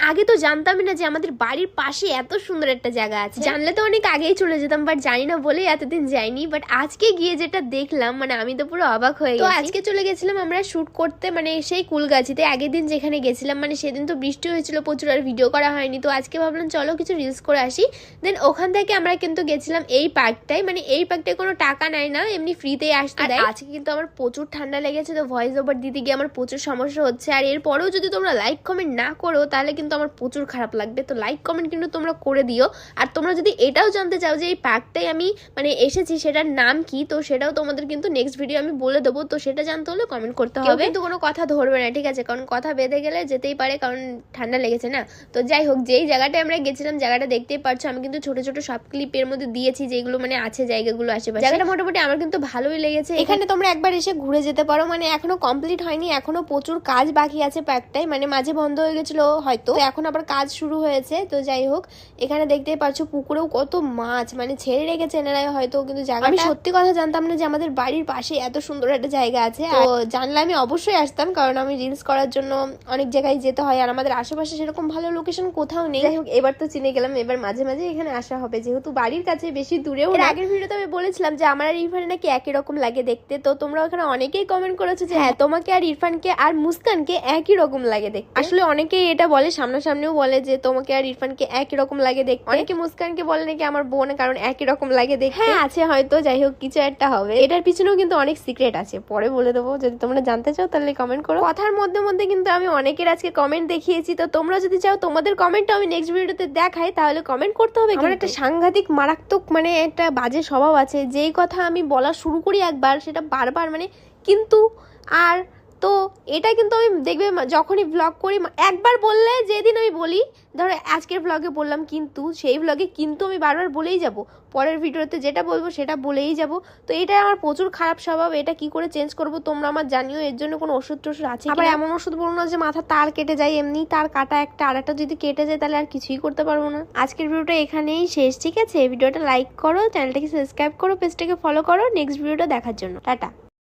আগে তো জানতামই না যে আমাদের বাড়ির পাশে এত সুন্দর একটা জায়গা আছে। জানলে তো অনেক আগেই চলে যেতাম, বাট জানি না বলে এতদিন যাইনি। বাট আজকে গিয়ে যেটা দেখলাম মানে আমি তো পুরো অবাক হয়ে গেছি। তো আজকে চলে গেছিলাম আমরা শুট করতে, মানে সেই কুলগাছিতে। আগের দিন যেখানে গেছিলাম মানে সেদিন তো বৃষ্টি হয়েছিল প্রচুর, আর ভিডিও করা হয়নি। তো আজকে ভাবলাম চলো কিছু রিলস করে আসি। দেন ওখান থেকে আমরা কিন্তু গেছিলাম এই পার্কটায়। মানে এই পার্কটায় কোনো টাকা নেয় না, এমনি ফ্রিতেই আসতে দেয়। আজকে কিন্তু আমার প্রচুর ঠান্ডা লেগেছে, তো ভয়েস ওভার দিতে গিয়ে আমার প্রচুর সমস্যা হচ্ছে। আর এরপরেও যদি তোমরা লাইক কমেন্ট না করো তাহলে কিন্তু আমার প্রচুর খারাপ লাগবে। তো লাইক কমেন্ট কিন্তু তোমরা করে দিও। আর তোমরা যদি এটাও জানতে চাও যে এই পার্কটাই আমি মানে এসেছি সেটার নাম কি, তো সেটাও তোমাদের কিন্তু নেক্সট ভিডিও আমি বলে দেবো। তো সেটা জানতে হলে কমেন্ট করতে হবে, কিন্তু কোনো কথা ধরবে না, ঠিক আছে? কারণ কথা বেঁধে গেলে যেতেই পারে, কারণ ঠান্ডা লেগেছে না। তো যাই হোক, যেই জায়গাটায় আমরা গেছিলাম জায়গাটা দেখতেই পারছো। আমি কিন্তু ছোট ছোট সব ক্লিপের মধ্যে দিয়েছি যেগুলো মানে আছে জায়গাগুলো আশেপাশে। জায়গাটা মোটামুটি আমার কিন্তু ভালোই লেগেছে। এখানে তোমরা একবার এসে ঘুরে যেতে পারো। মানে এখনো কমপ্লিট হয়নি, এখনো প্রচুর কাজ বাকি আছে পার্কটাই। মানে মাঝে বন্ধ হয়ে গেছিল হয়তো, এখন আবার কাজ শুরু হয়েছে। তো যাই হোক, এখানে দেখতেই পারছো পুকুরেও কত মাছ মানে ছেড়ে রেখেছে এনারাই হয়তো, কিন্তু জায়গা আমি সত্যি কথা জানতাম না যে আমাদের বাড়ির পাশে এত সুন্দর একটা জায়গা আছে। তো জানলে আমি অবশ্যই আসতাম, কারণ আমি রিলস করার জন্য অনেক জায়গায় যেতে হয়, আর আমাদের আশেপাশে সেরকম ভালো লোকেশন কোথাও নেই। যাই হোক, এবার তো চিনে গেলাম, এবার মাঝে মাঝে এখানে আসা হবে, যেহেতু বাড়ির কাছে, বেশি দূরেও না। আগের ভিডিওতে আমি বলেছিলাম যে আমার আর ইরফান নাকি একই রকম লাগে দেখতে। তো তোমরা ওখানে অনেকেই কমেন্ট করেছো যে হ্যাঁ তোমাকে আর ইরফানকে আর মুস্কানকে একই রকম লাগে দেখতে। আসলে অনেকেই এটা বলে, সামনাসামনিও বলে যে তোমাকে আর ইরফানকে একই রকম লাগে দেখতে। অনেকে মুস্কানকে বলে নাকি আমার বোন, কারণ একই রকম লাগে দেখতে। হ্যাঁ আছে হয়তো, যাই হোক কিছু একটা হবে। এটার পিছনেও কিন্তু অনেক সিক্রেট আছে, পরে বলে দেবো। যদি তোমরা জানতে চাও তাহলে কমেন্ট করো। কথার মধ্যে মধ্যে কিন্তু আমি অনেকের আজকে কমেন্ট দেখিয়েছি। তো তোমরা যদি চাও তোমাদের কমেন্টটা আমি নেক্সট ভিডিওতে দেখাই তাহলে কমেন্ট করতে হবে। আমার একটা সাংঘাতিক মারাত্মক মানে একটা বাজে স্বভাব আছে, যেই কথা আমি বলা শুরু করি একবার সেটা বারবার মানে কিন্তু আর। তো এটা কিন্তু আমি দেখবে যখনই ব্লগ করি একবার বললে, যেদিন আমি বলি ধরো আজকের ব্লগে বললাম কিন্তু, সেই ব্লগে কিন্তু আমি বারবার বলেই যাব, পরের ভিডিওতে যেটা বলবো সেটা বলেই যাব। তো এটা আমার প্রচুর খারাপ স্বভাব, এটা কি করে চেঞ্জ করব তোমরা আমার জানিও। এর জন্য কোনো ওষুধ টষুধ আছে? আবার এমন ওষুধ বলবো না যে মাথা তার কেটে যায়, এমনি তার কাটা একটা, আর একটা যদি কেটে যায় তাহলে আর কিছুই করতে পারবো না। আজকের ভিডিওটা এখানেই শেষ, ঠিক আছে? ভিডিওটা লাইক করো, চ্যানেলটাকে সাবস্ক্রাইব করো, পেজটাকে ফলো করো নেক্সট ভিডিওটা দেখার জন্য। টাটা।